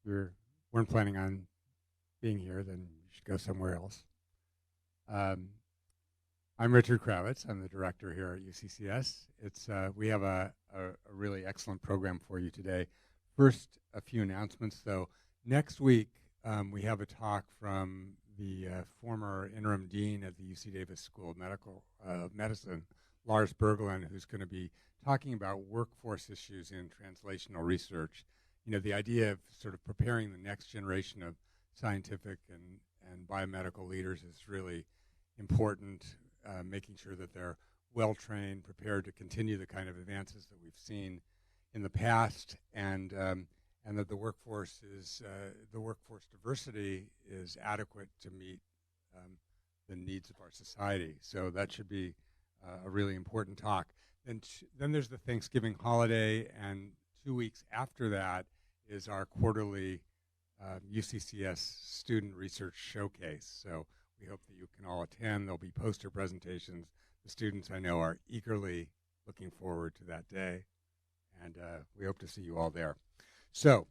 you weren't planning on being here, then you should go somewhere else. I'm Richard Kravitz. I'm the director here at UCCS. We have a really excellent program for you today. First, a few announcements, though. Next week, we have a talk from the former interim dean at the UC Davis School of Medicine, Lars Berglund, who's going to be talking about workforce issues in translational research. You know, the idea of sort of preparing the next generation of scientific and biomedical leaders is really important, making sure that they're well-trained, prepared to continue the kind of advances that we've seen in the past, and that the workforce diversity is adequate to meet the needs of our society. So that should be a really important talk. Then there's the Thanksgiving holiday, and 2 weeks after that is our quarterly UCCS Student Research Showcase. So we hope that you can all attend. There'll be poster presentations. The students, I know, are eagerly looking forward to that day, and we hope to see you all there. So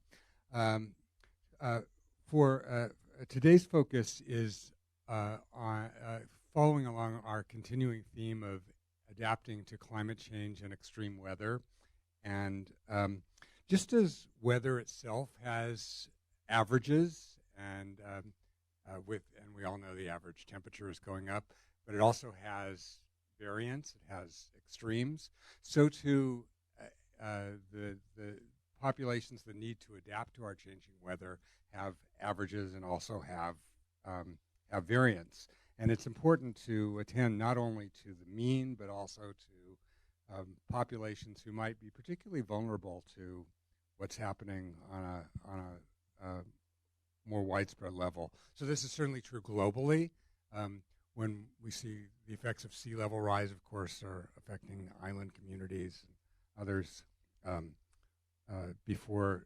for today's focus is on following along our continuing theme of adapting to climate change and extreme weather. And just as weather itself has averages, and we all know the average temperature is going up, but it also has variance, it has extremes. So too, the populations that need to adapt to our changing weather have averages and also have variance. And it's important to attend not only to the mean, but also to populations who might be particularly vulnerable to what's happening on a more widespread level. So this is certainly true globally. When we see the effects of sea level rise, of course, are affecting island communities and others before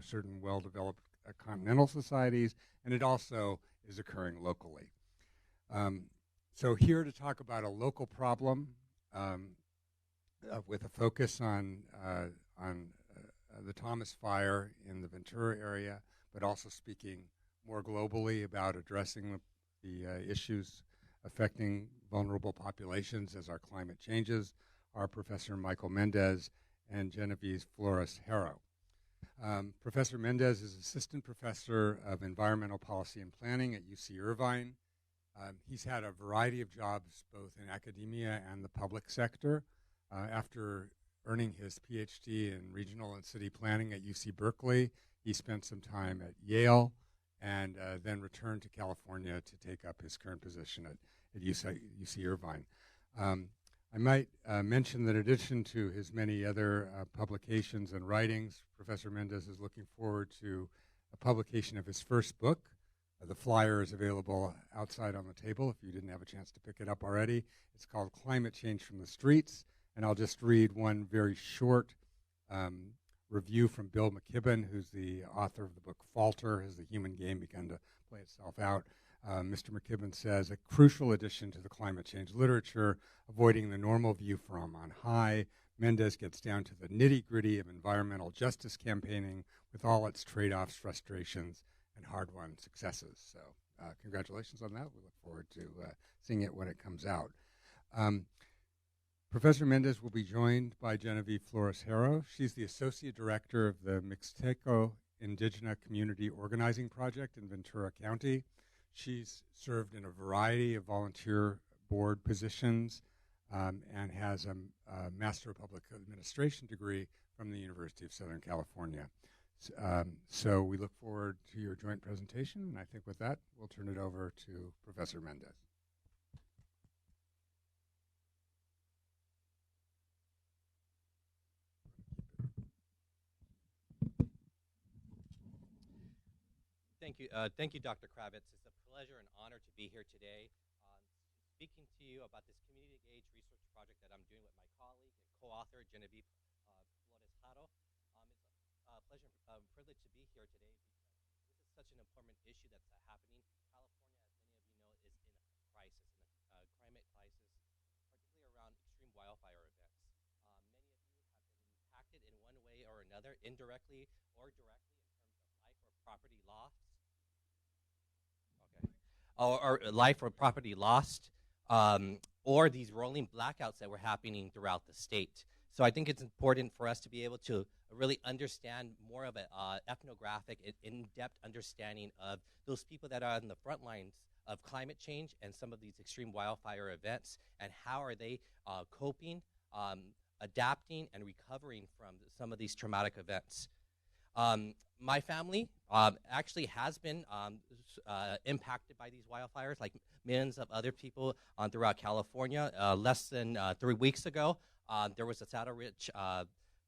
certain well-developed continental societies, and it also is occurring locally. So here to talk about a local problem with a focus on the Thomas Fire in the Ventura area, but also speaking more globally about addressing the issues affecting vulnerable populations as our climate changes, are Professor Michael Mendez and Mendez Flores. Professor Mendez is Assistant Professor of Environmental Policy and Planning at UC Irvine. He's had a variety of jobs both in academia and the public sector. After earning his PhD in regional and city planning at UC Berkeley, he spent some time at Yale and then returned to California to take up his current position at UC Irvine. I might mention that in addition to his many other publications and writings, Professor Mendez is looking forward to a publication of his first book. The flyer is available outside on the table if you didn't have a chance to pick it up already. It's called Climate Change from the Streets, and I'll just read one very short review from Bill McKibben, who's the author of the book Falter, Has the Human Game Begun to Play Itself Out? Mr. McKibben says, a crucial addition to the climate change literature, avoiding the normal view from on high, Mendez gets down to the nitty-gritty of environmental justice campaigning with all its trade-offs, frustrations, and hard-won successes. So congratulations on that. We look forward to seeing it when it comes out. Professor Mendez will be joined by Genevieve Flores. She's the Associate Director of the Mixteco Indigena Community Organizing Project in Ventura County. She's served in a variety of volunteer board positions and has a Master of Public Administration degree from the University of Southern California. So we look forward to your joint presentation, and I think with that, we'll turn it over to Professor Mendez. Thank you, Dr. Kravitz. It's a pleasure and honor to be here today, speaking to you about this community-engaged research project that I'm doing with my colleague and co-author Genevieve Flores Haro. It's a pleasure and privilege to be here today because this is such an important issue that's happening. California, as many of you know, is in a crisis, in a climate crisis, particularly around extreme wildfire events. Many of you have been impacted in one way or another another, indirectly or directly, in terms of life or property loss. Okay. Or life or property lost, or these rolling blackouts that were happening throughout the state. So I think it's important for us to be able to really understand more of an ethnographic, in-depth understanding of those people that are on the front lines of climate change and some of these extreme wildfire events, and how are they coping, adapting, and recovering from some of these traumatic events. My family actually has been impacted by these wildfires, like millions of other people throughout California. Less than 3 weeks ago, there was a Saddle Ridge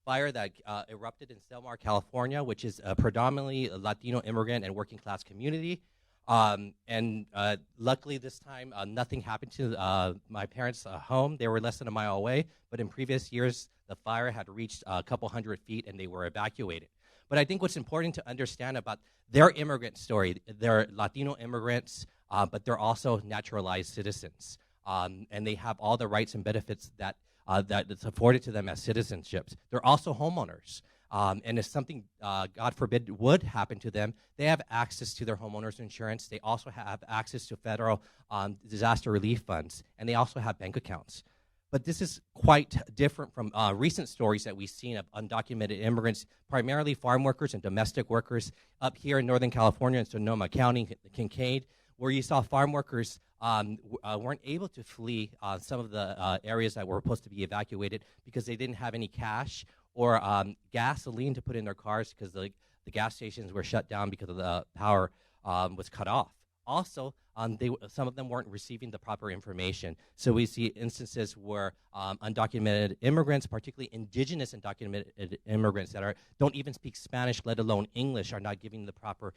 fire that erupted in Selmar, California, which is a predominantly Latino immigrant and working class community. And luckily this time, nothing happened to my parents' home. They were less than a mile away, but in previous years, the fire had reached a couple 100 feet and they were evacuated. But I think what's important to understand about their immigrant story, they're Latino immigrants, but they're also naturalized citizens. And they have all the rights and benefits that that's afforded to them as citizenships. They're also homeowners. And if something, God forbid, would happen to them, they have access to their homeowners insurance. They also have access to federal disaster relief funds, and they also have bank accounts. But this is quite different from recent stories that we've seen of undocumented immigrants, primarily farm workers and domestic workers up here in Northern California in Sonoma County, Kincaid, where you saw farm workers weren't able to flee some of the areas that were supposed to be evacuated because they didn't have any cash or gasoline to put in their cars because the gas stations were shut down because of the power was cut off. Also, some of them weren't receiving the proper information. So we see instances where undocumented immigrants, particularly indigenous undocumented immigrants that don't even speak Spanish, let alone English, are not giving the proper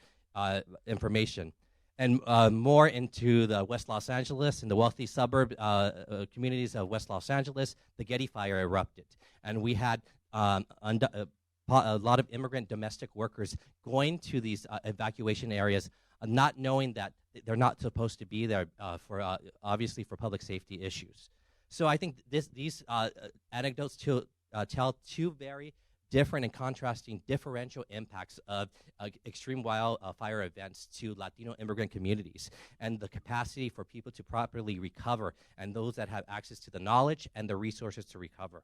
information. And more into the West Los Angeles and the wealthy suburb communities of West Los Angeles, the Getty Fire erupted. And we had a lot of immigrant domestic workers going to these evacuation areas, not knowing that they're not supposed to be there for obviously for public safety issues. So I think these anecdotes tell two very different and contrasting differential impacts of extreme wildfire events to Latino immigrant communities and the capacity for people to properly recover and those that have access to the knowledge and the resources to recover.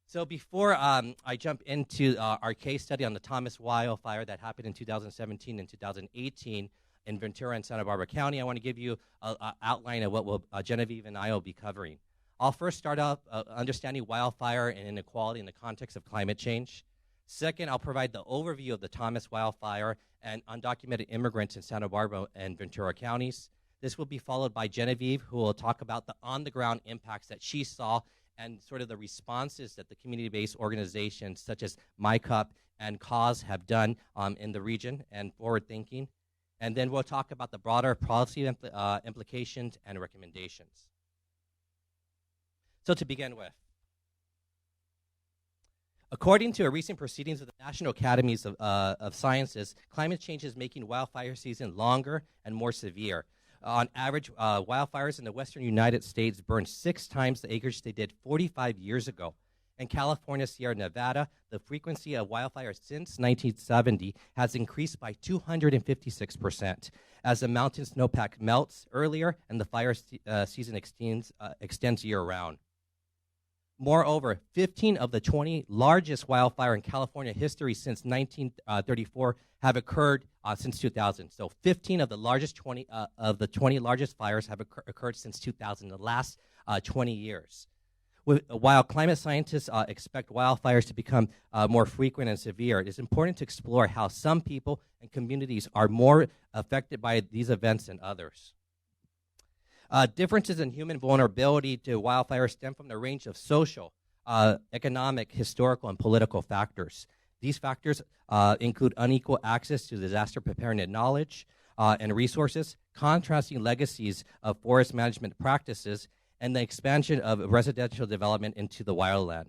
So before I jump into our case study on the Thomas wildfire that happened in 2017 and 2018 in Ventura and Santa Barbara County, I want to give you an outline of what Genevieve and I will be covering. I'll first start off understanding wildfire and inequality in the context of climate change. Second, I'll provide the overview of the Thomas wildfire and undocumented immigrants in Santa Barbara and Ventura counties. This will be followed by Genevieve, who will talk about the on-the-ground impacts that she saw and sort of the responses that the community-based organizations such as MyCup and CAUSE have done in the region and forward thinking. And then we'll talk about the broader policy implications and recommendations. So to begin with, according to a recent proceedings of the National Academies of Sciences, climate change is making wildfire season longer and more severe. On average, wildfires in the western United States burn 6 times the acreage they did 45 years ago. In California, Sierra Nevada, the frequency of wildfires since 1970 has increased by 256% as the mountain snowpack melts earlier and the fire season extends year-round. Moreover, 15 of the 20 largest wildfire in California history since 1934 have occurred since 2000. So 15 of the 20 largest fires have occurred since 2000, the last 20 years. While climate scientists expect wildfires to become more frequent and severe, it is important to explore how some people and communities are more affected by these events than others. Differences in human vulnerability to wildfires stem from the range of social, economic, historical, and political factors. These factors include unequal access to disaster preparedness knowledge and resources, contrasting legacies of forest management practices, and the expansion of residential development into the wildland.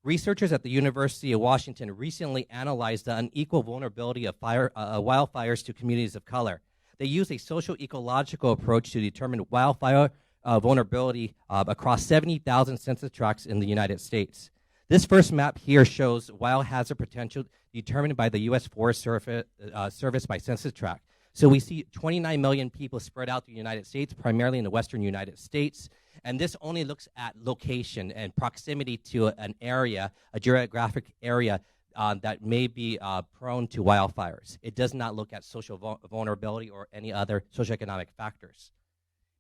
Researchers at the University of Washington recently analyzed the unequal vulnerability of wildfires to communities of color. They use a socio-ecological approach to determine wildfire vulnerability across 70,000 census tracts in the United States. This first map here shows wild hazard potential determined by the U.S. Forest Service by census tract. So we see 29 million people spread out through the United States, primarily in the western United States. And this only looks at location and proximity to an area, a geographic area that may be prone to wildfires. It does not look at social vulnerability or any other socioeconomic factors.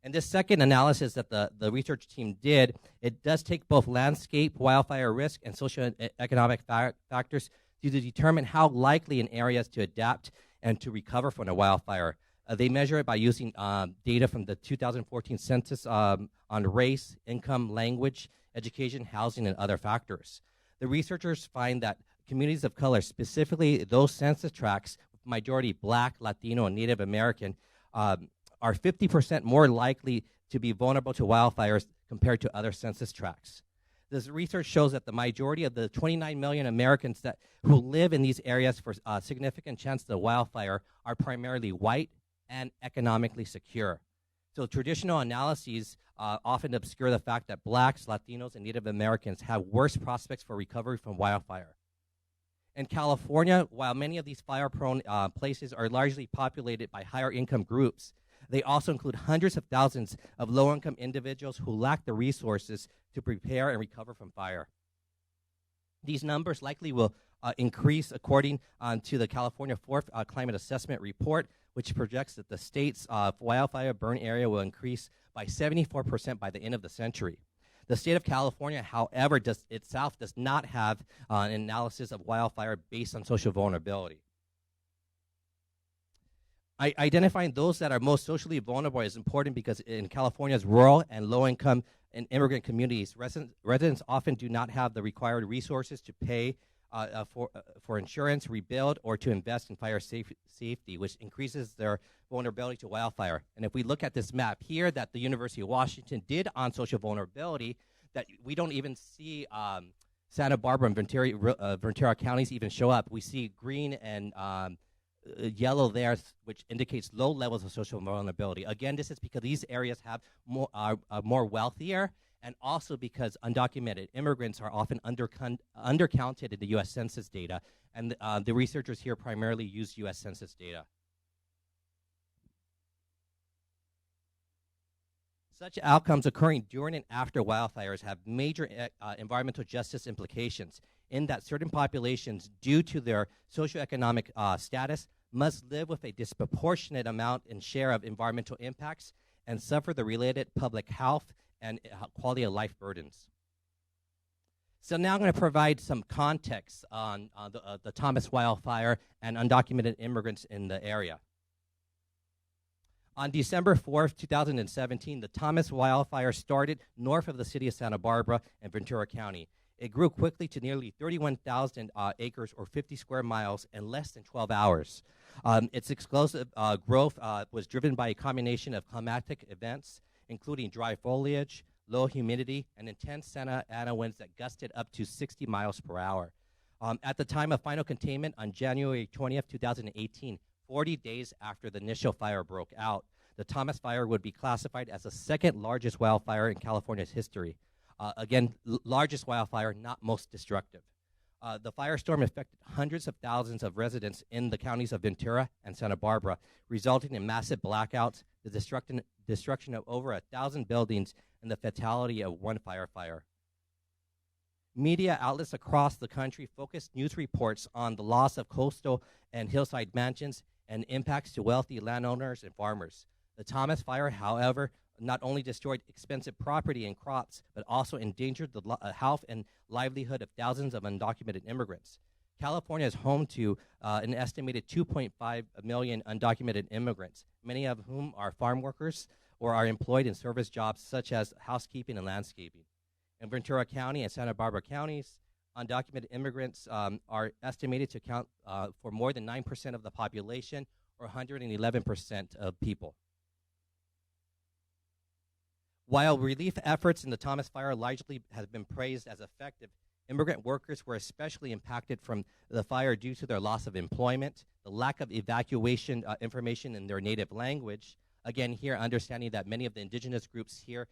And this second analysis that the research team did, it does take both landscape, wildfire risk, and socioeconomic factors to determine how likely an area is to adapt and to recover from a wildfire. They measure it by using data from the 2014 census on race, income, language, education, housing, and other factors. The researchers find that communities of color, specifically those census tracts, majority Black, Latino, and Native American, are 50% more likely to be vulnerable to wildfires compared to other census tracts. This research shows that the majority of the 29 million Americans who live in these areas for significant chance of wildfire are primarily white and economically secure. So traditional analyses often obscure the fact that Blacks, Latinos, and Native Americans have worse prospects for recovery from wildfire. In California, while many of these fire-prone places are largely populated by higher income groups, they also include hundreds of thousands of low-income individuals who lack the resources to prepare and recover from fire. These numbers likely will increase according to the California 4th Climate Assessment Report, which projects that the state's wildfire burn area will increase by 74% by the end of the century. The state of California, however, does not have an analysis of wildfire based on social vulnerability. Identifying those that are most socially vulnerable is important because in California's rural and low-income and immigrant communities, residents often do not have the required resources to pay for insurance, rebuild, or to invest in fire safety, which increases their vulnerability to wildfire. And if we look at this map here that the University of Washington did on social vulnerability, that we don't even see Santa Barbara and Ventura counties even show up. We see green and yellow there, which indicates low levels of social vulnerability. Again, this is because these areas are more wealthier, and also because undocumented immigrants are often undercounted in the U.S. Census data, and the researchers here primarily use U.S. Census data. Such outcomes occurring during and after wildfires have major environmental justice implications in that certain populations, due to their socioeconomic status, must live with a disproportionate amount and share of environmental impacts and suffer the related public health and quality of life burdens. So now I'm going to provide some context on the Thomas wildfire and undocumented immigrants in the area. On December 4th, 2017, the Thomas wildfire started north of the city of Santa Barbara and Ventura County. It grew quickly to nearly 31,000 acres or 50 square miles in less than 12 hours. Its explosive growth was driven by a combination of climatic events, including dry foliage, low humidity, and intense Santa Ana winds that gusted up to 60 miles per hour. At the time of final containment on January 20th, 2018, 40 days after the initial fire broke out, the Thomas fire would be classified as the second largest wildfire in California's history. Again, largest wildfire, not most destructive. The firestorm affected hundreds of thousands of residents in the counties of Ventura and Santa Barbara, resulting in massive blackouts, the destruction of over 1,000 buildings, and the fatality of one firefighter. Media outlets across the country focused news reports on the loss of coastal and hillside mansions and impacts to wealthy landowners and farmers. The Thomas fire, however, not only destroyed expensive property and crops, but also endangered the health and livelihood of thousands of undocumented immigrants. California is home to an estimated 2.5 million undocumented immigrants, many of whom are farm workers or are employed in service jobs such as housekeeping and landscaping. In Ventura County and Santa Barbara counties, undocumented immigrants are estimated to account for more than 9% of the population, or 111% of people. While relief efforts in the Thomas fire largely have been praised as effective, immigrant workers were especially impacted from the fire due to their loss of employment, the lack of evacuation information in their native language. Again, here understanding that many of the indigenous groups here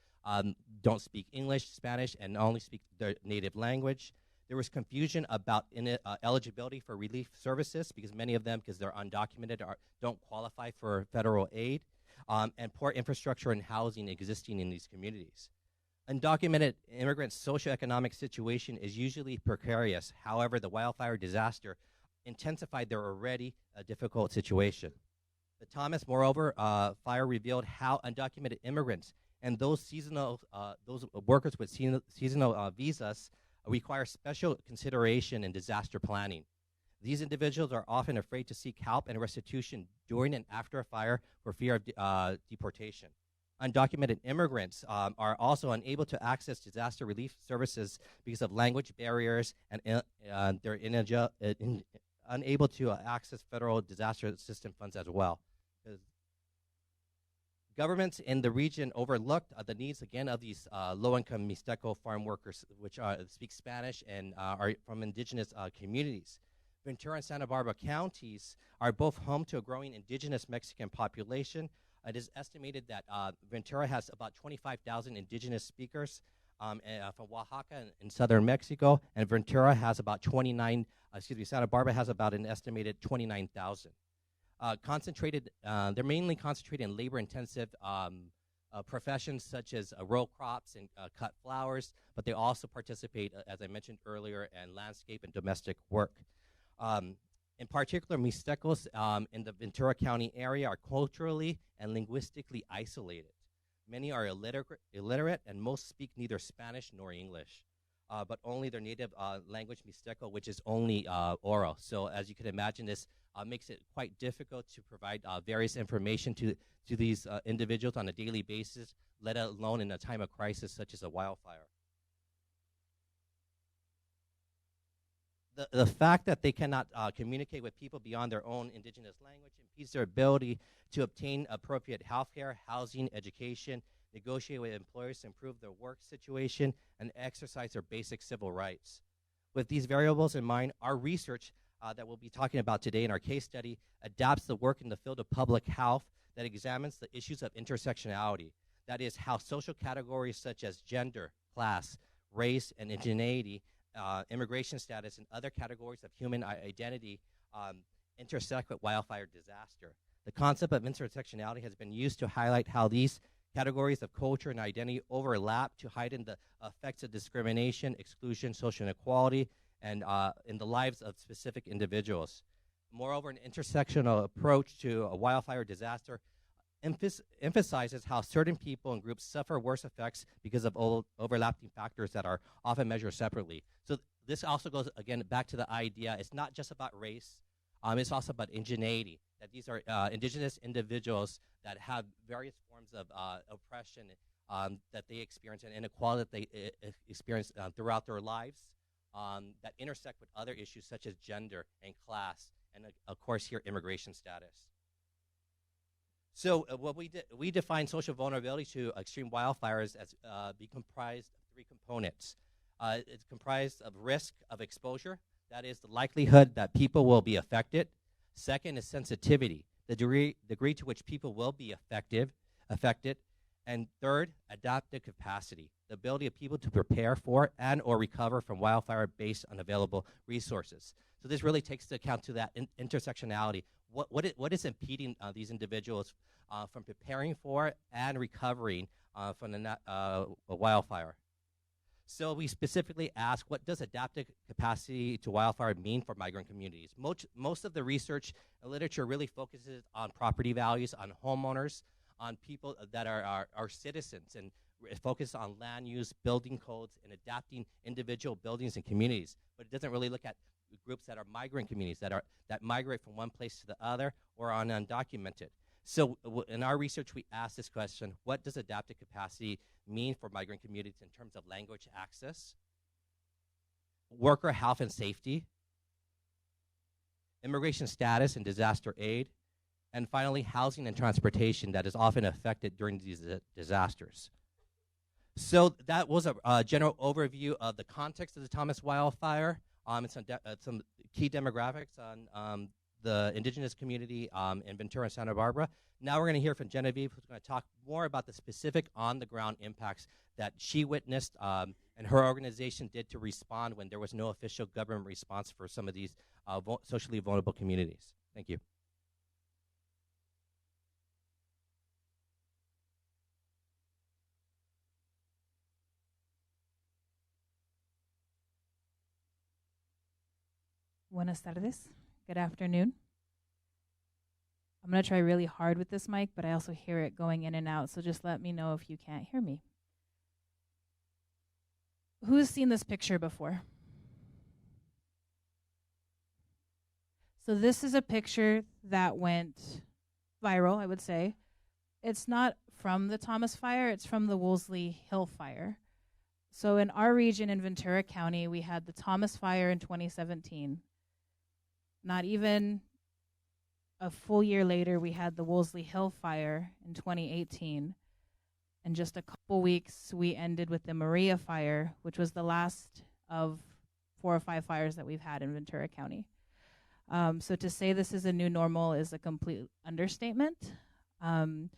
don't speak English, Spanish, and only speak their native language. There was confusion about eligibility for relief services because many of them, because they're undocumented, don't qualify for federal aid, and poor infrastructure and housing existing in these communities. Undocumented immigrants' socioeconomic situation is usually precarious. However, the wildfire disaster intensified their already difficult situation. The Thomas, moreover, fire revealed how undocumented immigrants and those workers with seasonal visas require special consideration in disaster planning. These individuals are often afraid to seek help and restitution during and after a fire for fear of deportation. Undocumented immigrants are also unable to access disaster relief services because of language barriers, and they're unable to access federal disaster assistance funds as well. Governments in the region overlooked the needs, again, of these low-income Mixteco farm workers, which speak Spanish and are from indigenous communities. Ventura and Santa Barbara counties are both home to a growing indigenous Mexican population. It is estimated that Ventura has about 25,000 indigenous speakers from Oaxaca in southern Mexico, and Ventura has about Santa Barbara has about an estimated 29,000. They're mainly concentrated in labor-intensive professions such as row crops and cut flowers, but they also participate, as I mentioned earlier, in landscape and domestic work. In particular, Mixtecos in the Ventura County area are culturally and linguistically isolated. Many are illiterate, and most speak neither Spanish nor English, but only their native language, Mixteco, which is only oral. So as you can imagine, this makes it quite difficult to provide various information to these individuals on a daily basis, let alone in a time of crisis such as a wildfire. The fact that they cannot communicate with people beyond their own indigenous language impedes their ability to obtain appropriate health care, housing, education, negotiate with employers to improve their work situation, and exercise their basic civil rights. With these variables in mind, our research that we'll be talking about today in our case study adapts the work in the field of public health that examines the issues of intersectionality. That is, how social categories such as gender, class, race, and indigeneity, immigration status, and other categories of human identity intersect with wildfire disaster. The concept of intersectionality has been used to highlight how these categories of culture and identity overlap to heighten the effects of discrimination, exclusion, social inequality, and in the lives of specific individuals. Moreover, an intersectional approach to a wildfire disaster emphasizes how certain people and groups suffer worse effects because of overlapping factors that are often measured separately. So this also goes, again, back to the idea, it's not just about race, it's also about indigeneity, that these are indigenous individuals that have various forms of oppression that they experience and inequality that they experience throughout their lives that intersect with other issues such as gender and class, and of course here, immigration status. So what we define social vulnerability to extreme wildfires as be comprised of three components. It's comprised of risk of exposure, that is the likelihood that people will be affected. Second is sensitivity, the degree to which people will be affected. And third, adaptive capacity, the ability of people to prepare for and or recover from wildfire based on available resources. So this really takes into account to that intersectionality. What is impeding these individuals from preparing for and recovering from a wildfire? So we specifically ask, what does adaptive capacity to wildfire mean for migrant communities? Most of the research and literature really focuses on property values, on homeowners, on people that are citizens, and focus on land use, building codes, and adapting individual buildings and communities. But it doesn't really look at groups that are migrant communities, that migrate from one place to the other or are undocumented. So in our research, we asked this question: what does adaptive capacity mean for migrant communities in terms of language access, worker health and safety, immigration status and disaster aid, and finally, housing and transportation that is often affected during these disasters. So that was a general overview of the context of the Thomas wildfire, and some key demographics on the indigenous community in Ventura and Santa Barbara. Now we're going to hear from Genevieve, who's going to talk more about the specific on-the-ground impacts that she witnessed and her organization did to respond when there was no official government response for some of these socially vulnerable communities. Thank you. Buenas tardes. Good afternoon. I'm going to try really hard with this mic, but I also hear it going in and out, so just let me know if you can't hear me. Who's seen this picture before? So this is a picture that went viral, I would say. It's not from the Thomas Fire, it's from the Wolseley Hill Fire. So in our region in Ventura County, we had the Thomas Fire in 2017. Not even a full year later, we had the Wolseley Hill Fire in 2018. And just a couple weeks, we ended with the Maria Fire, which was the last of 4 or 5 fires that we've had in Ventura County. So to say this is a new normal is a complete understatement. And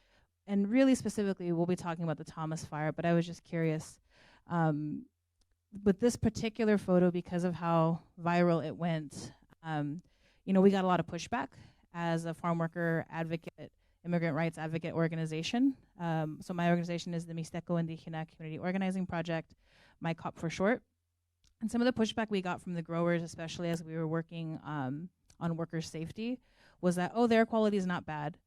really specifically, we'll be talking about the Thomas Fire, but I was just curious. With this particular photo, because of how viral it went, we got a lot of pushback as a farm worker advocate, immigrant rights advocate organization. So my organization is the Mixteco Indigena Community Organizing Project, MyCOP for short. And some of the pushback we got from the growers, especially as we were working on worker safety, was that, oh, the air quality is not bad.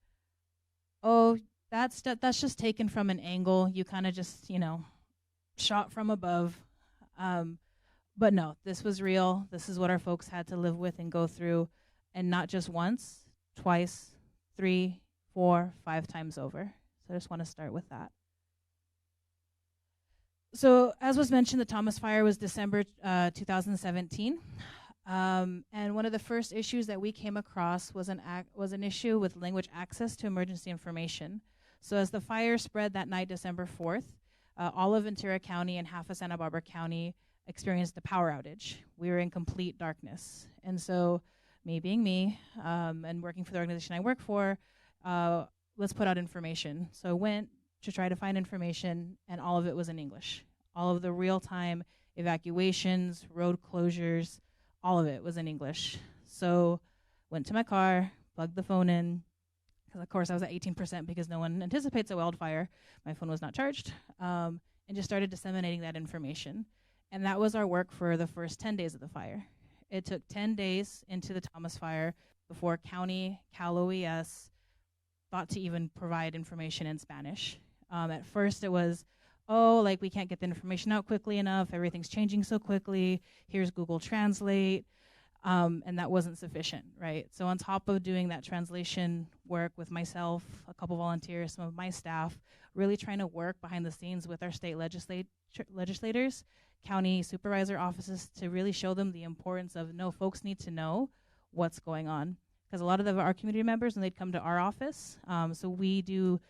Oh, that's just taken from an angle. You kind of just, shot from above. But no, this was real. This is what our folks had to live with and go through, and not just once, twice, 3, 4, 5 times over. So I just want to start with that. So as was mentioned, the Thomas Fire was December 2017. And one of the first issues that we came across was an issue with language access to emergency information. So as the fire spread that night, December 4th, all of Ventura County and half of Santa Barbara County experienced a power outage. We were in complete darkness. And so me being me and working for the organization I work for, let's put out information. So I went to try to find information, and all of it was in English. All of the real-time evacuations, road closures, all of it was in English. So went to my car, plugged the phone in, because of course I was at 18% because no one anticipates a wildfire. My phone was not charged, and just started disseminating that information. And that was our work for the first 10 days of the fire. It took 10 days into the Thomas Fire before County, Cal OES thought to even provide information in Spanish. At first it was, we can't get the information out quickly enough, everything's changing so quickly, here's Google Translate, and that wasn't sufficient, right? So on top of doing that translation work with myself, a couple volunteers, some of my staff, really trying to work behind the scenes with our state legislators, county supervisor offices, to really show them the importance of, no, folks need to know what's going on. Because a lot of our community members, when they'd come to our office, so we do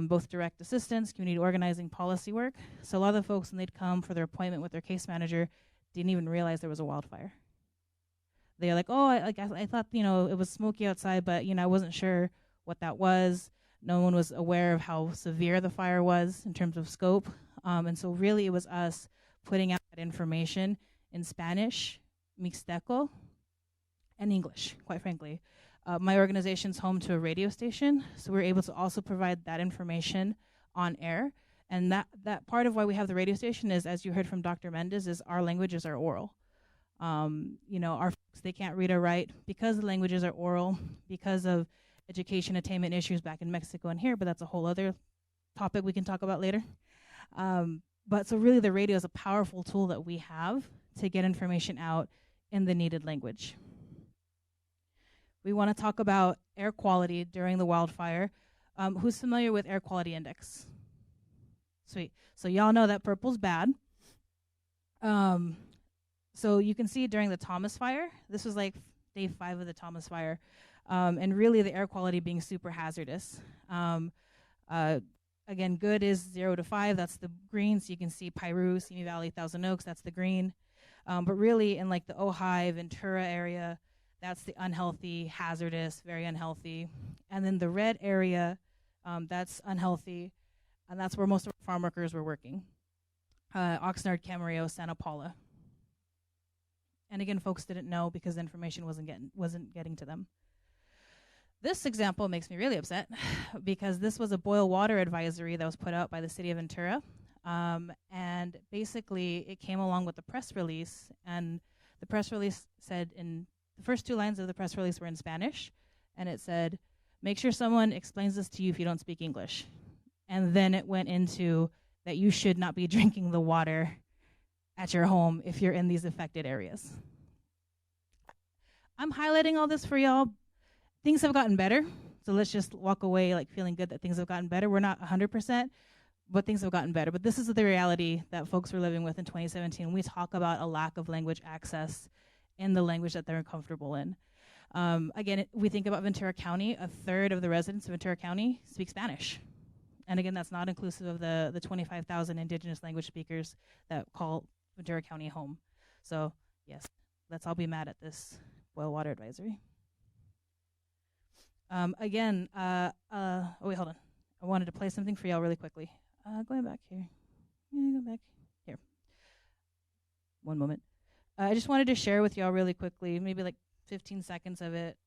both direct assistance, community organizing, policy work. So a lot of the folks, when they'd come for their appointment with their case manager, didn't even realize there was a wildfire. They're like, I thought, it was smoky outside, but, I wasn't sure what that was. No one was aware of how severe the fire was in terms of scope. And so really it was us putting out that information in Spanish, Mixteco, and English, quite frankly. My organization's home to a radio station, so we're able to also provide that information on air. And that part of why we have the radio station is, as you heard from Dr. Mendez, is our languages are oral. Our folks, they can't read or write because the languages are oral, because of education attainment issues back in Mexico and here, but that's a whole other topic we can talk about later. But so really the radio is a powerful tool that we have to get information out in the needed language. We want to talk about air quality during the wildfire. Who's familiar with air quality index? Sweet. So y'all know that purple's bad. So you can see during the Thomas Fire, this was like day 5 of the Thomas Fire, and really the air quality being super hazardous. Again, good is 0 to 5, that's the green, so you can see Piru, Simi Valley, Thousand Oaks, that's the green. But really in like the Ojai, Ventura area, That's the unhealthy, hazardous, very unhealthy. And then the red area, that's unhealthy, and that's where most of our farm workers were working. Oxnard, Camarillo, Santa Paula. And again, folks didn't know because the information wasn't getting to them. This example makes me really upset because this was a boil water advisory that was put out by the city of Ventura. And basically, it came along with the press release. And the press release said, in the first 2 lines of the press release were in Spanish. And it said, make sure someone explains this to you if you don't speak English. And then it went into that you should not be drinking the water at your home if you're in these affected areas. I'm highlighting all this for y'all. Things have gotten better, so let's just walk away like feeling good that things have gotten better. We're not 100%, but things have gotten better. But this is the reality that folks were living with in 2017. We talk about a lack of language access in the language that they're comfortable in. Again, we think about Ventura County. 1/3 of the residents of Ventura County speak Spanish. And again, that's not inclusive of the 25,000 indigenous language speakers that call Ventura County home. So yes, let's all be mad at this boil water advisory. Oh wait, hold on. I wanted to play something for y'all really quickly. Going back here. Go back here. One moment. I just wanted to share with y'all really quickly, maybe like 15 seconds of it,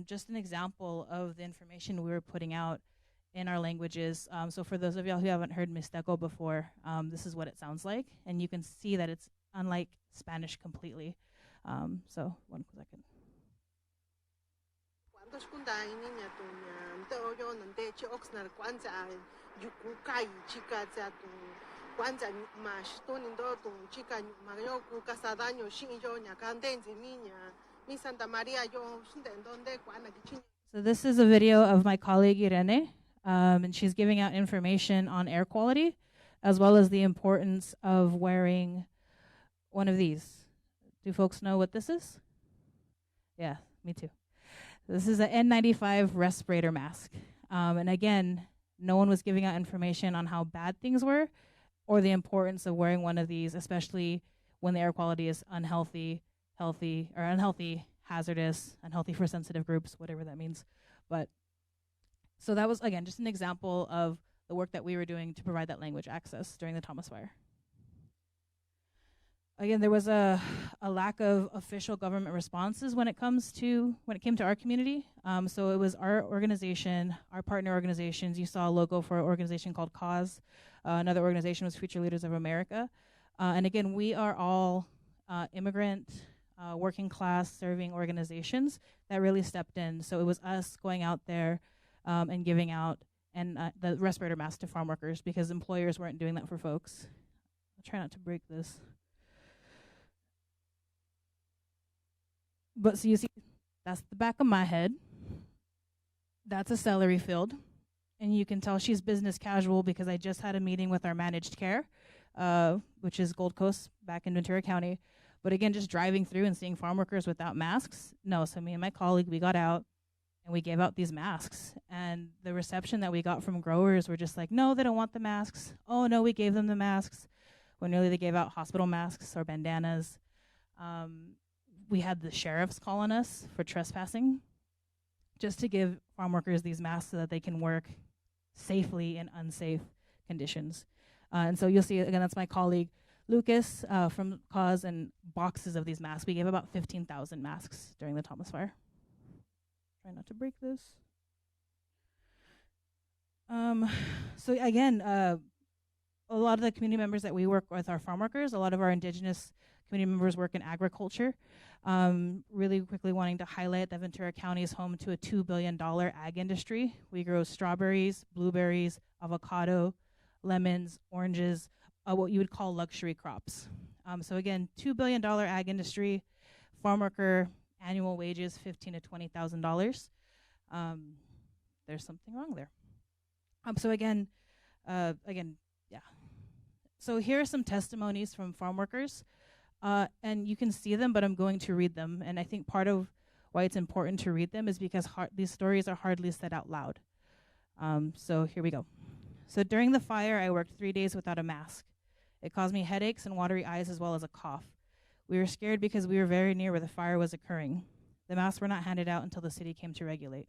just an example of the information we were putting out in our languages. So for those of y'all who haven't heard Mixteco before, this is what it sounds like. And you can see that it's unlike Spanish completely. So 1 second. So this is a video of my colleague Irene, and she's giving out information on air quality, as well as the importance of wearing one of these. Do folks know what this is? Yeah, me too. This is an N95 respirator mask. And again, no one was giving out information on how bad things were or the importance of wearing one of these, especially when the air quality is unhealthy, hazardous, unhealthy for sensitive groups, whatever that means. But so that was, again, just an example of the work that we were doing to provide that language access during the Thomas Fire. Again, there was a lack of official government responses when it came to our community. So it was our organization, our partner organizations. You saw a logo for an organization called CAUSE. Another organization was Future Leaders of America. And again, we are all immigrant, working class serving organizations that really stepped in. So it was us going out there and giving out the respirator mask to farm workers because employers weren't doing that for folks. I'll try not to break this. But so you see, that's the back of my head. That's a celery field. And you can tell she's business casual because I just had a meeting with our managed care, which is Gold Coast back in Ventura County. But again, just driving through and seeing farm workers without masks. No, so me and my colleague, we got out and we gave out these masks. And the reception that we got from growers were just like, no, they don't want the masks. Oh, no, we gave them the masks. When really they gave out hospital masks or bandanas. We had the sheriffs calling us for trespassing just to give farm workers these masks so that they can work safely in unsafe conditions. And so you'll see, again, that's my colleague, Lucas from CAUSE, and boxes of these masks. We gave about 15,000 masks during the Thomas Fire. Try not to break this. So again, a lot of the community members that we work with are farm workers. A lot of our indigenous community members work in agriculture. Really quickly wanting to highlight that Ventura County is home to a $2 billion ag industry. We grow strawberries, blueberries, avocado, lemons, oranges, what you would call luxury crops. So again, $2 billion ag industry, farm worker annual wages $15,000 to $20,000. There's something wrong there. So again, yeah. So here are some testimonies from farm workers. And you can see them, but I'm going to read them. And I think part of why it's important to read them is because these stories are hardly said out loud. So here we go. So during the fire, I worked 3 days without a mask. It caused me headaches and watery eyes as well as a cough. We were scared because we were very near where the fire was occurring. The masks were not handed out until the city came to regulate.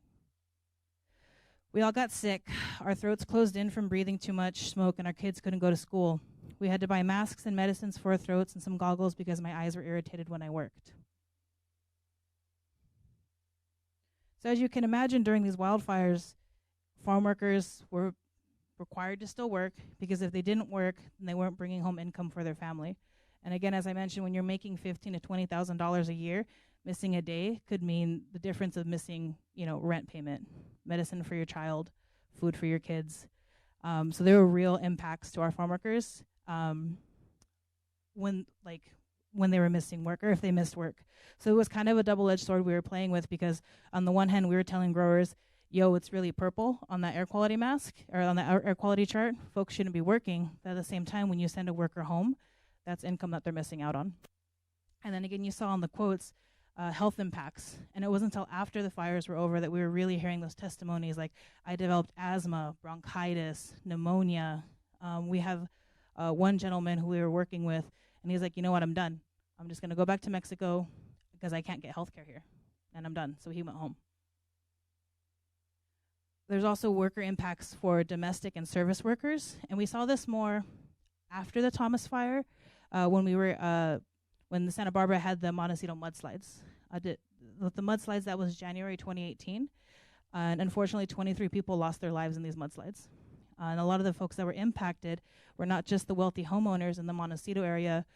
We all got sick. Our throats closed in from breathing too much smoke, and our kids couldn't go to school. We had to buy masks and medicines for our throats and some goggles because my eyes were irritated when I worked. So as you can imagine, during these wildfires, farm workers were required to still work, because if they didn't work, then they weren't bringing home income for their family. And again, as I mentioned, when you're making $15,000 to $20,000 a year, missing a day could mean the difference of missing, rent payment, medicine for your child, food for your kids. So there were real impacts to our farm workers when they were missing work, or if they missed work. So it was kind of a double-edged sword we were playing with, because on the one hand, we were telling growers, yo, it's really purple on that air quality mask, or on the air quality chart. Folks shouldn't be working. But at the same time, when you send a worker home, that's income that they're missing out on. And then again, you saw on the quotes, health impacts. And it wasn't until after the fires were over that we were really hearing those testimonies, like, I developed asthma, bronchitis, pneumonia. We have one gentleman who we were working with, and he's like, you know what, I'm done. I'm just going to go back to Mexico because I can't get health care here. And I'm done. So he went home. There's also worker impacts for domestic and service workers. And we saw this more after the Thomas Fire, when the Santa Barbara had the Montecito mudslides. The mudslides, that was January 2018. And unfortunately, 23 people lost their lives in these mudslides. And a lot of the folks that were impacted were not just the wealthy homeowners in the Montecito area,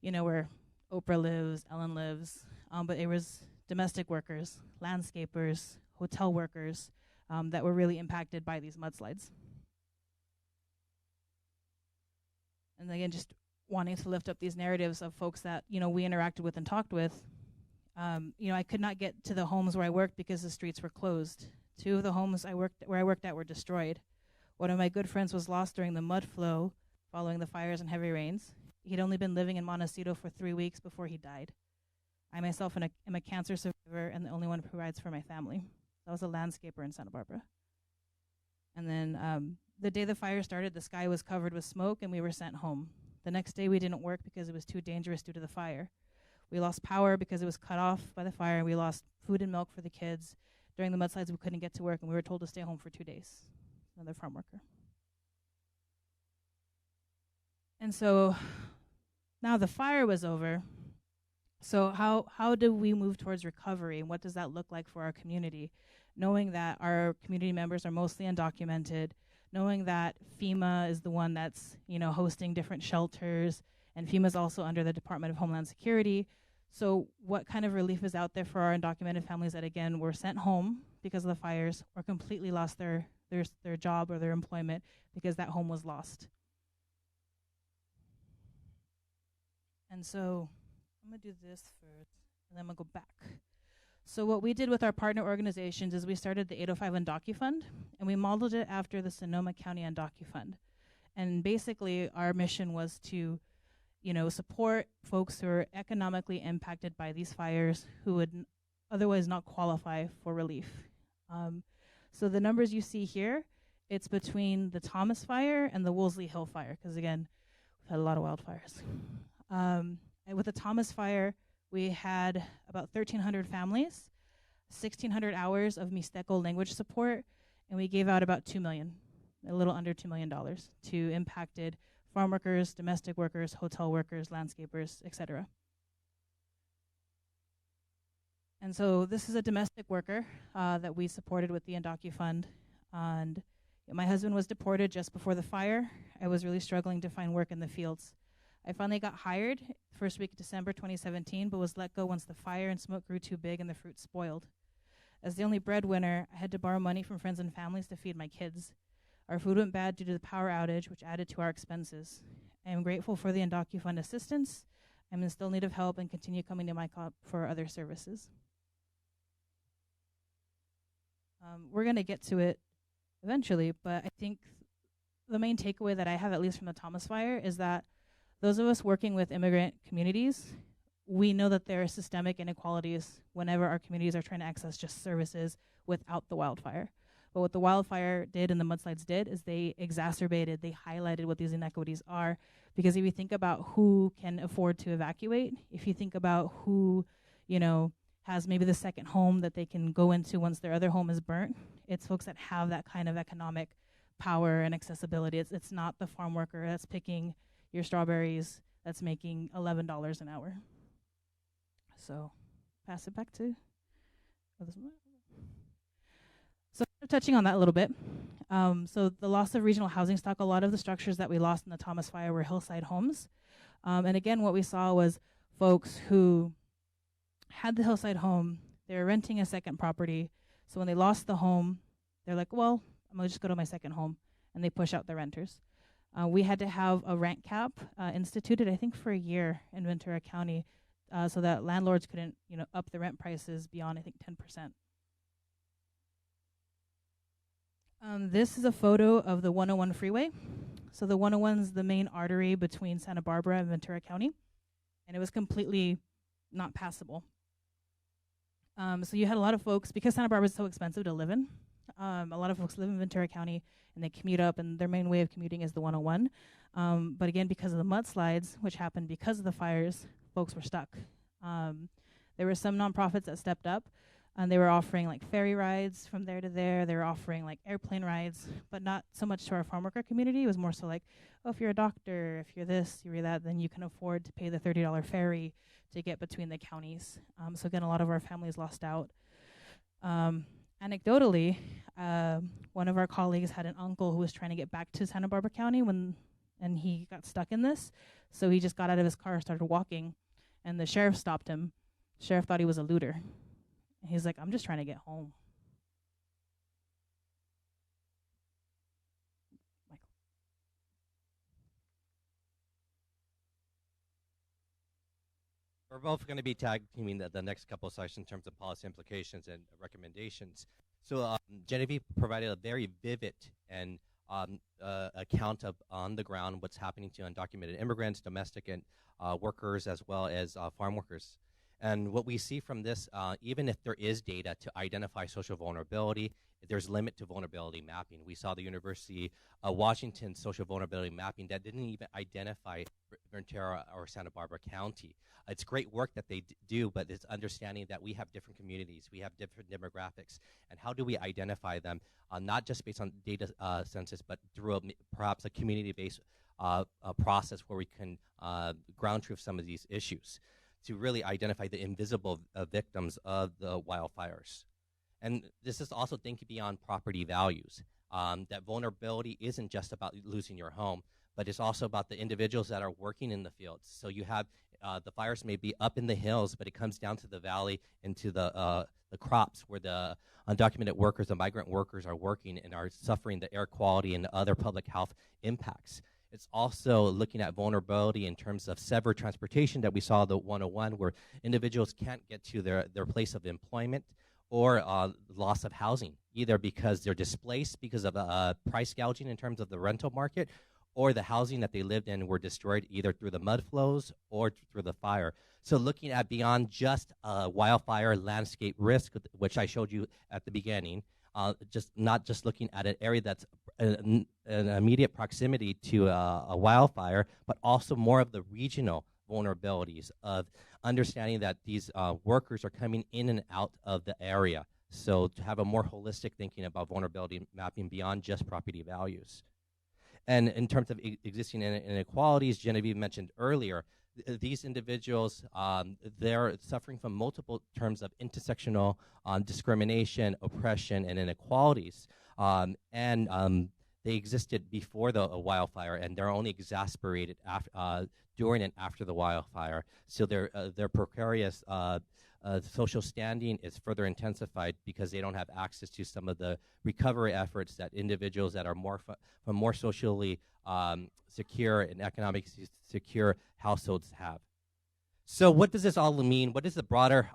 where Oprah lives, Ellen lives, but it was domestic workers, landscapers, hotel workers, that were really impacted by these mudslides. And again, just wanting to lift up these narratives of folks that, we interacted with and talked with. I could not get to the homes where I worked because the streets were closed. 2 of the homes where I worked at were destroyed. One of my good friends was lost during the mud flow following the fires and heavy rains. He'd only been living in Montecito for 3 weeks before he died. I myself am a cancer survivor and the only one who provides for my family. I was a landscaper in Santa Barbara. And then the day the fire started, the sky was covered with smoke and we were sent home. The next day we didn't work because it was too dangerous due to the fire. We lost power because it was cut off by the fire. We lost food and milk for the kids. During the mudslides, we couldn't get to work, and we were told to stay home for 2 days. Another farm worker. And so now the fire was over. So how do we move towards recovery, and what does that look like for our community? Knowing that our community members are mostly undocumented, knowing that FEMA is the one that's, hosting different shelters, and FEMA is also under the Department of Homeland Security. So what kind of relief is out there for our undocumented families that, again, were sent home because of the fires, or completely lost their job or their employment because that home was lost? And so I'm going to do this first, and then I'm going to go back. So what we did with our partner organizations is we started the 805 UndocuFund, and we modeled it after the Sonoma County UndocuFund. And basically, our mission was to, support folks who are economically impacted by these fires who would otherwise not qualify for relief. So the numbers you see here, it's between the Thomas Fire and the Woolsey Hill Fire, because again, we've had a lot of wildfires. And with the Thomas Fire, we had about 1,300 families, 1,600 hours of Mixteco language support, and we gave out about $2 million, a little under $2 million, to impacted farm workers, domestic workers, hotel workers, landscapers, etc. And so this is a domestic worker that we supported with the UndocuFund. And my husband was deported just before the fire. I was really struggling to find work in the fields. I finally got hired first week of December 2017, but was let go once the fire and smoke grew too big and the fruit spoiled. As the only breadwinner, I had to borrow money from friends and families to feed my kids. Our food went bad due to the power outage, which added to our expenses. I am grateful for the UndocuFund assistance. I'm in still need of help and continue coming to my co-op for other services. We're going to get to it eventually, but I think the main takeaway that I have, at least from the Thomas Fire, is that those of us working with immigrant communities, we know that there are systemic inequalities whenever our communities are trying to access just services without the wildfire. But what the wildfire did and the mudslides did is they exacerbated, they highlighted what these inequities are. Because if you think about who can afford to evacuate, if you think about who, has maybe the second home that they can go into once their other home is burnt. It's folks that have that kind of economic power and accessibility. It's not the farm worker that's picking your strawberries that's making $11 an hour. So pass it back to. So touching on that a little bit. So the loss of regional housing stock, a lot of the structures that we lost in the Thomas Fire were hillside homes. And again, what we saw was folks who had the hillside home, they were renting a second property. So when they lost the home, they're like, well, I'm gonna just go to my second home, and they push out the renters. We had to have a rent cap instituted, I think, for a year in Ventura County, so that landlords couldn't, up the rent prices beyond, I think, 10%. This is a photo of the 101 freeway. So the 101 is the main artery between Santa Barbara and Ventura County, and it was completely not passable. So you had a lot of folks, because Santa Barbara is so expensive to live in, a lot of folks live in Ventura County, and they commute up, and their main way of commuting is the 101. But again, because of the mudslides, which happened because of the fires, folks were stuck. There were some nonprofits that stepped up, and they were offering like ferry rides from there to there. They were offering like airplane rides, but not so much to our farm worker community. It was more so like, oh, if you're a doctor, if you're this, you're that, then you can afford to pay the $30 ferry to get between the counties. So again, a lot of our families lost out. Anecdotally, one of our colleagues had an uncle who was trying to get back to Santa Barbara County and he got stuck in this. So he just got out of his car, started walking, and the sheriff stopped him. The sheriff thought he was a looter. And he's like, I'm just trying to get home. Michael. We're both going to be tag teaming the next couple of sessions in terms of policy implications and recommendations. So Genevieve provided a very vivid and account of on the ground what's happening to undocumented immigrants, domestic and workers, as well as farm workers. And what we see from this, even if there is data to identify social vulnerability, there's limit to vulnerability mapping. We saw the University of Washington social vulnerability mapping that didn't even identify Ventura or Santa Barbara County. It's great work that they do, but it's understanding that we have different communities, we have different demographics, and how do we identify them, not just based on data census, but through perhaps a community-based process where we can ground truth some of these issues to really identify the invisible victims of the wildfires. And this is also thinking beyond property values. That vulnerability isn't just about losing your home, but it's also about the individuals that are working in the fields. So you have the fires may be up in the hills, but it comes down to the valley into the crops where the undocumented workers, the migrant workers are working and are suffering the air quality and other public health impacts. It's also looking at vulnerability in terms of severed transportation that we saw the 101, where individuals can't get to their place of employment, or loss of housing, either because they're displaced because of price gouging in terms of the rental market, or the housing that they lived in were destroyed either through the mud flows or through the fire. So looking at beyond just wildfire landscape risk, which I showed you at the beginning, not just looking at an area that's an immediate proximity to a wildfire, but also more of the regional vulnerabilities of understanding that these workers are coming in and out of the area. So to have a more holistic thinking about vulnerability mapping beyond just property values. And in terms of existing inequalities, Genevieve mentioned earlier, these individuals, they're suffering from multiple terms of intersectional discrimination, oppression, and inequalities. They existed before the wildfire, and they're only exacerbated during and after the wildfire. So their precarious social standing is further intensified because they don't have access to some of the recovery efforts that individuals that are from more socially secure and economically secure households have. So what does this all mean? What is the broader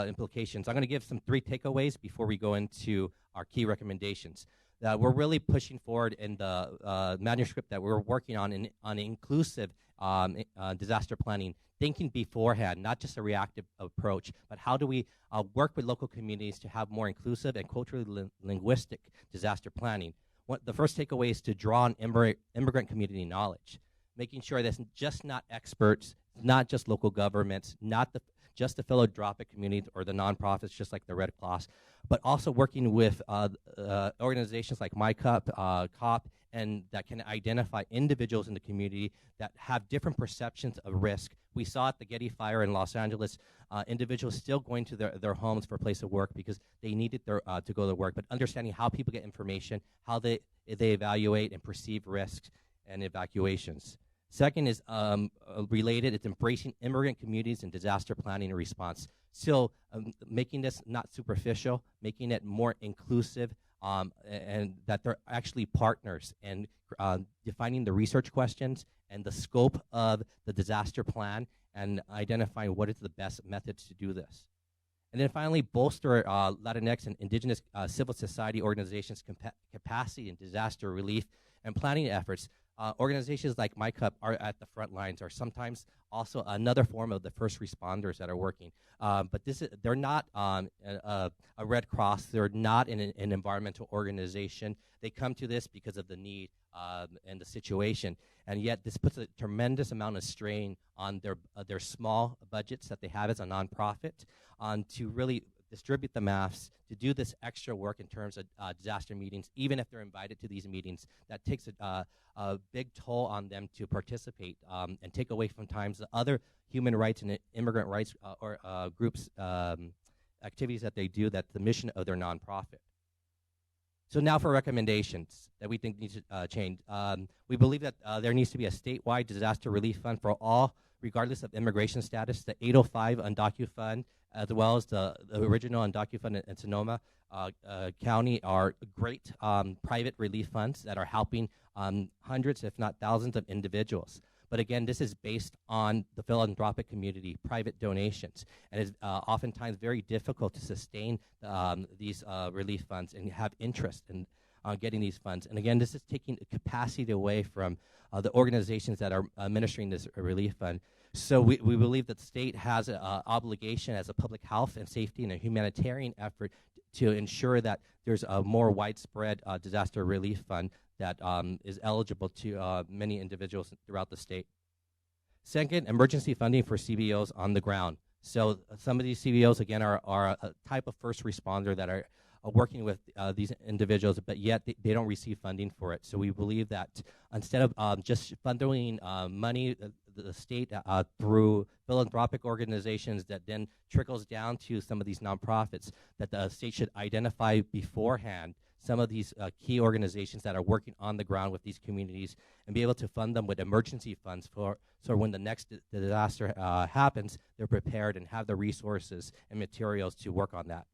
implications? I'm going to give some 3 takeaways before we go into our key recommendations. We're really pushing forward in the manuscript that we're working on inclusive disaster planning, thinking beforehand, not just a reactive approach, but how do we work with local communities to have more inclusive and culturally linguistic disaster planning. The first takeaway is to draw on immigrant community knowledge, making sure that it's just not experts, not just local governments, not the just the philanthropic community or the nonprofits, just like the Red Cross, but also working with organizations like MyCup, COP, and that can identify individuals in the community that have different perceptions of risk. We saw at the Getty Fire in Los Angeles, individuals still going to their homes for a place of work because they needed to go to work, but understanding how people get information, how they evaluate and perceive risks and evacuations. Second is related, it's embracing immigrant communities and disaster planning and response. So making this not superficial, making it more inclusive, and that they're actually partners, and defining the research questions and the scope of the disaster plan and identifying what is the best methods to do this. And then finally, bolster Latinx and indigenous civil society organizations' capacity in disaster relief and planning efforts. Organizations like MyCup are at the front lines, are sometimes also another form of the first responders that are working. But they're not a Red Cross, they're not an environmental organization. They come to this because of the need and the situation. And yet this puts a tremendous amount of strain on their small budgets that they have as a nonprofit to really distribute the maps, to do this extra work in terms of disaster meetings, even if they're invited to these meetings. That takes a big toll on them to participate and take away from times the other human rights and immigrant rights or groups activities that they do. That's the mission of their nonprofit. So now for recommendations that we think need to change. We believe that there needs to be a statewide disaster relief fund for all, regardless of immigration status. The 805 Undocu Fund, as well as the original Undocu Fund in Sonoma County, are great private relief funds that are helping hundreds, if not thousands, of individuals. But again, this is based on the philanthropic community, private donations, and it's oftentimes very difficult to sustain these relief funds and have interest in getting these funds. And again, this is taking capacity away from the organizations that are administering this relief fund. So we believe that the state has an obligation as a public health and safety and a humanitarian effort to ensure that there's a more widespread disaster relief fund that is eligible to many individuals throughout the state. Second, emergency funding for CBOs on the ground. So some of these CBOs, again, are a type of first responder that are working with these individuals, but yet they don't receive funding for it. So we believe that instead of just funneling money, the state through philanthropic organizations that then trickles down to some of these nonprofits, that the state should identify beforehand some of these key organizations that are working on the ground with these communities and be able to fund them with emergency funds so when the next disaster happens, they're prepared and have the resources and materials to work on that.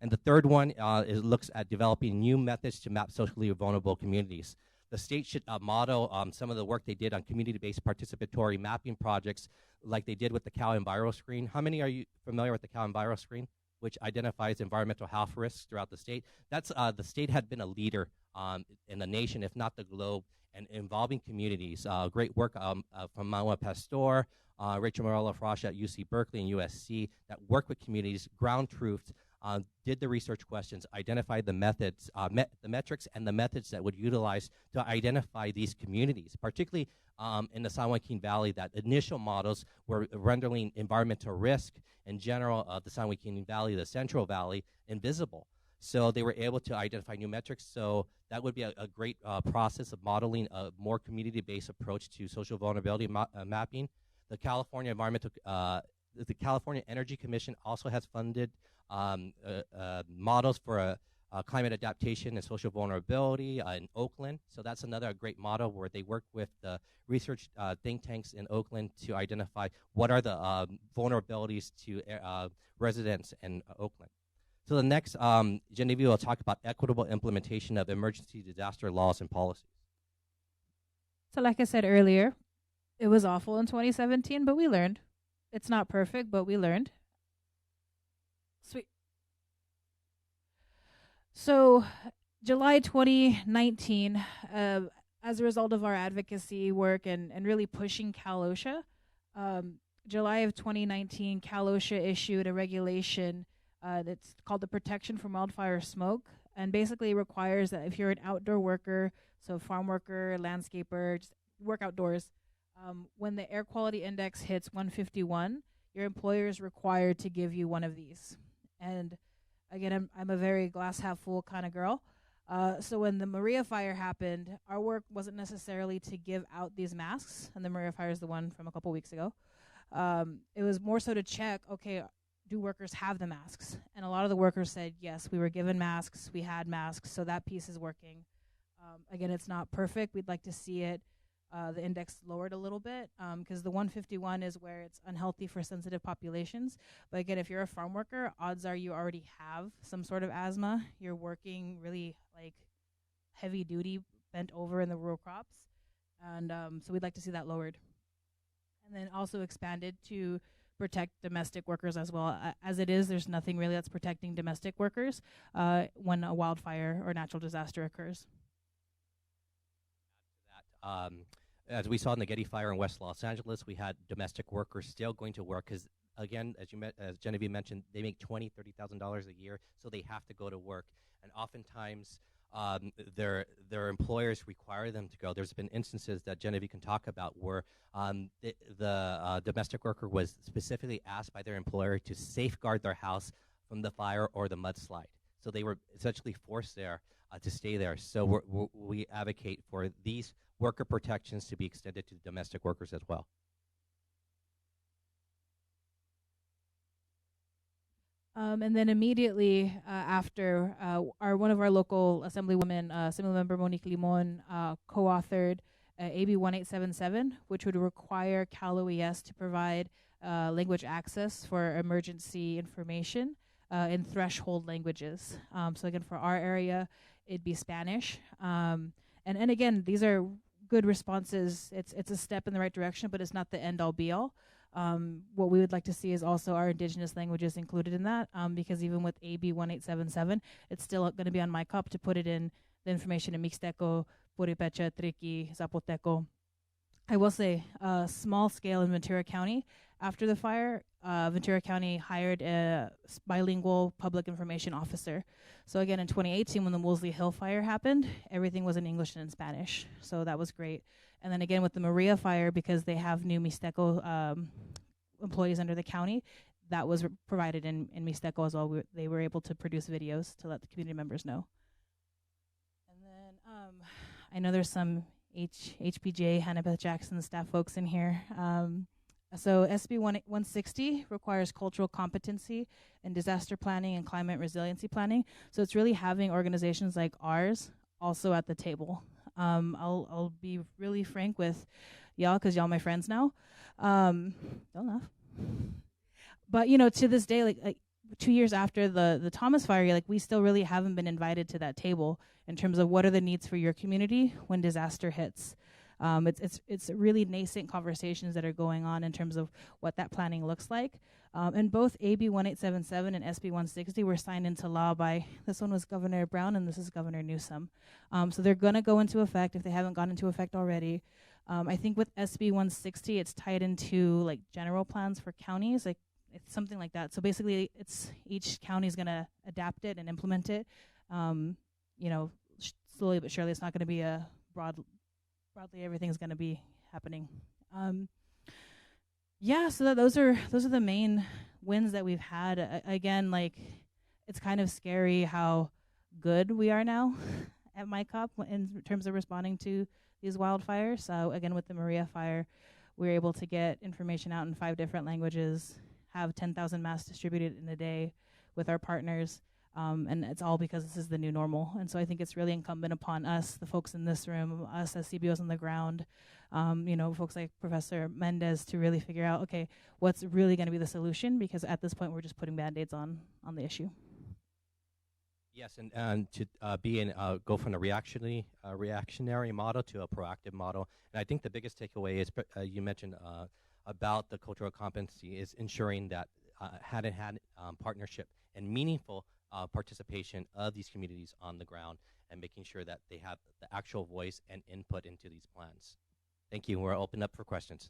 And the third one looks at developing new methods to map socially vulnerable communities. The state should model some of the work they did on community-based participatory mapping projects like they did with the Cal Enviro Screen. How many are you familiar with the Cal Enviro Screen, which identifies environmental health risks throughout the state? That's the state had been a leader in the nation, if not the globe, and involving communities. Great work from Manuel Pastor, Rachel Morello-Frosch at UC Berkeley and USC that work with communities, ground truth, did the research questions, identified the methods, the metrics and the methods that would utilize to identify these communities, particularly in the San Joaquin Valley. That initial models were rendering environmental risk in general of the San Joaquin Valley, the Central Valley, invisible. So they were able to identify new metrics. So that would be a great process of modeling a more community-based approach to social vulnerability mapping. The California the California Energy Commission also has funded models for climate adaptation and social vulnerability in Oakland. So that's another great model where they work with the research think tanks in Oakland to identify what are the vulnerabilities to residents in Oakland. So the next, Genevieve will talk about equitable implementation of emergency disaster laws and policies. So like I said earlier, it was awful in 2017, but we learned. It's not perfect, but we learned. Sweet. So July 2019, as a result of our advocacy work and really pushing Cal OSHA, July of 2019, Cal OSHA issued a regulation that's called the Protection from Wildfire Smoke, and basically requires that if you're an outdoor worker, so farm worker, landscaper, just work outdoors, when the air quality index hits 151, your employer is required to give you one of these. And again, I'm a very glass half full kind of girl. So when the Maria fire happened, our work wasn't necessarily to give out these masks, and the Maria fire is the one from a couple weeks ago. It was more so to check, okay, do workers have the masks? And a lot of the workers said, yes, we were given masks, we had masks, so that piece is working. Again, it's not perfect. We'd like to see it, the index lowered a little bit, because the 151 is where it's unhealthy for sensitive populations. But again, if you're a farm worker, odds are you already have some sort of asthma. You're working really like heavy duty, bent over in the rural crops. And so we'd like to see that lowered. And then also expanded to protect domestic workers as well. As it is, there's nothing really that's protecting domestic workers when a wildfire or natural disaster occurs. As we saw in the Getty fire in West Los Angeles, we had domestic workers still going to work because, again, as Genevieve mentioned, they make $20,000, $30,000 a year, so they have to go to work. And oftentimes, their employers require them to go. There's been instances that Genevieve can talk about where the domestic worker was specifically asked by their employer to safeguard their house from the fire or the mudslide. So they were essentially forced there to stay there. So we advocate for these worker protections to be extended to domestic workers as well. And then immediately after, one of our local assemblywomen, Assemblymember Monique Limon, co-authored AB 1877, which would require Cal OES to provide language access for emergency information in threshold languages. So again, for our area, it'd be Spanish. And again, these are good responses. It's a step in the right direction, but it's not the end all be all. What we would like to see is also our indigenous languages included in that, because even with AB 1877, it's still going to be on my cup to put it in the information in Mixteco, Purépecha, Triqui, Zapoteco. I will say, small scale in Ventura County. After the fire, Ventura County hired a bilingual public information officer. So again, in 2018, when the Woolsey Hill fire happened, everything was in English and in Spanish. So that was great. And then again, with the Maria fire, because they have new Mixteco employees under the county, that was provided in Mixteco as well. They were able to produce videos to let the community members know. And then I know there's some HPJ, Hannibal Jackson staff folks in here. So SB 160 requires cultural competency in disaster planning and climate resiliency planning. So it's really having organizations like ours also at the table. I'll be really frank with y'all, because y'all my friends now. Don't laugh. But to this day, like 2 years after the Thomas fire, we still really haven't been invited to that table in terms of what are the needs for your community when disaster hits. It's really nascent conversations that are going on in terms of what that planning looks like. And both AB 1877 and SB 160 were signed into law by, this one was Governor Brown and this is Governor Newsom. So they're going to go into effect if they haven't gone into effect already. I think with SB 160, it's tied into general plans for counties, it's something like that. So basically, it's each county is going to adapt it and implement it. Slowly but surely, it's not going to be a broadly everything's going to be happening. So those are the main wins that we've had. Again, it's kind of scary how good we are now at MyCop in terms of responding to these wildfires. So again, with the Maria fire, we were able to get information out in 5 different languages, have 10,000 masks distributed in a day with our partners. And it's all because this is the new normal. And so I think it's really incumbent upon us, the folks in this room, us as CBOs on the ground, folks like Professor Mendez, to really figure out, okay, what's really going to be the solution? Because at this point, we're just putting Band-Aids on the issue. Yes, and to go from a reactionary model to a proactive model. And I think the biggest takeaway is, you mentioned about the cultural competency, is ensuring that hand-in-hand partnership and meaningful participation of these communities on the ground, and making sure that they have the actual voice and input into these plans. Thank you. We're open up for questions.